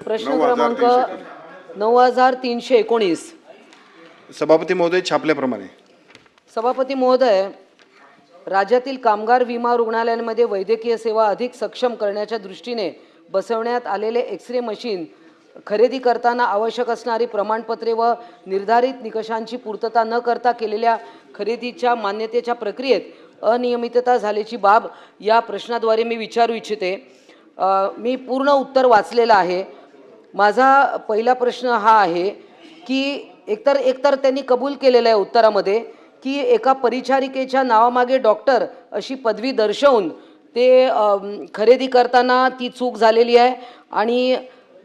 प्रश्न क्रमांक 9319। सभापती महोदय छापल्याप्रमाणे। सभापती महोदय, राज्यातील कामगार विमा रुग्णालयांमध्ये वैद्यकीय सेवा अधिक सक्षम करण्याच्या दृष्टीने बसवण्यात आलेले एक्स-रे मशीन खरेदी करताना आवश्यक असणारी प्रमाणपत्रे व निर्धारित निकषांची पूर्तता न करता केलेल्या खरेदीच्या मान्यतेच्या प्रक्रियेत अनियमितता झाल्याची बाब या प्रश्नाद्वारे मी विचारू इच्छिते। मी पूर्ण उत्तर वाचलेलं आहे। माझा पहिला प्रश्न हा आहे की एकतर त्यांनी कबूल केलेलं आहे उत्तरामध्ये की एका परिचारिकेच्या नावामागे डॉक्टर अशी पदवी दर्शवून ते खरेदी करताना ती चूक झालेली आहे आणि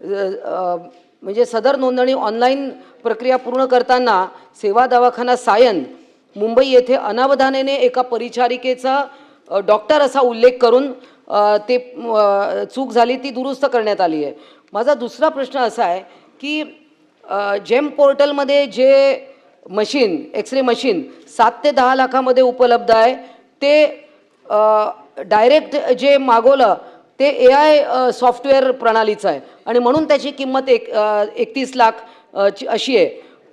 म्हणजे सदर नोंदणी ऑनलाईन प्रक्रिया पूर्ण करताना सेवा दवाखाना सायन मुंबई येथे अनावधानाने एका परिचारिकेचा डॉक्टर असा उल्लेख करून ते चूक झाली ती दुरुस्त करण्यात आली आहे। माझा दुसरा प्रश्न असा आहे की जेम पोर्टलमध्ये जे मशीन एक्स-रे मशीन 7 ते 10 लाखामध्ये उपलब्ध आहे ते डायरेक्ट जे मागवलं ते AI सॉफ्टवेअर प्रणालीचं आहे आणि म्हणून त्याची किंमत 31 लाख अशी आहे।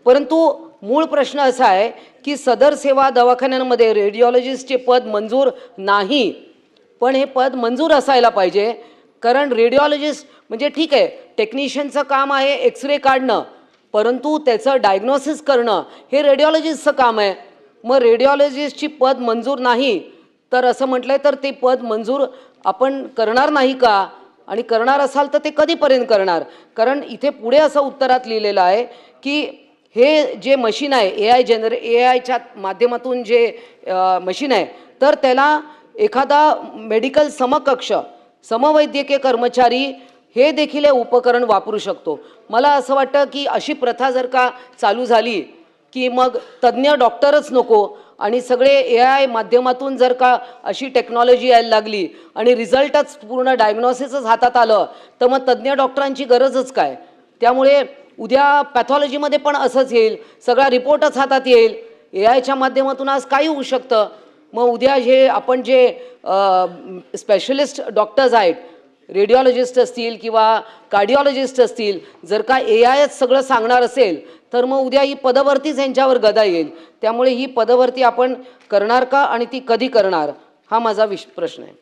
परंतु मूळ प्रश्न असा आहे की सदर सेवा दवाखान्यांमध्ये रेडिओलॉजिस्टचे पद मंजूर नाही, पण हे पद मंजूर असायला पाहिजे। कारण रेडिओलॉजिस्ट म्हणजे ठीक आहे टेक्निशियनचं काम आहे एक्स-रे काढणं, परंतु त्याचं डायग्नोसिस करणं हे रेडिओलॉजिस्टचं काम आहे। मग रेडिओलॉजिस्टची पद मंजूर नाही तर असं म्हटलंय तर ते पद मंजूर आपण करणार नाही का, आणि करणार असाल तर ते कधीपर्यंत करणार? कारण इथे पुढे असं उत्तरात लिहिलेलं आहे की हे जे मशीन आहे AIच्या माध्यमातून जे मशीन आहे तर त्याला एखादा मेडिकल समकक्ष समवैद्यकीय कर्मचारी हे देखील हे उपकरण वापरू शकतो। मला असं वाटतं की अशी प्रथा जर का चालू झाली की मग तज्ज्ञ डॉक्टरच नको आणि सगळे AI माध्यमातून जर का अशी टेक्नॉलॉजी यायला लागली आणि रिझल्टच पूर्ण डायग्नोसिसच हातात आलं तर मग तज्ज्ञ डॉक्टरांची गरजच काय? त्यामुळे उद्या पॅथॉलॉजीमध्ये पण असंच येईल, सगळा रिपोर्टच हातात येईल। AIच्या माध्यमातून आज काही होऊ शकतं। मग उद्या हे आपण जे स्पेशलिस्ट डॉक्टर्स आहेत, रेडिओलॉजिस्ट असतील किंवा कार्डिओलॉजिस्ट असतील, जर का AIच सगळं सांगणार असेल तर मग उद्या ही पदभरतीच यांच्यावर गदा येईल। त्यामुळे ही पदभरती आपण करणार का आणि ती कधी करणार हा माझा प्रश्न आहे।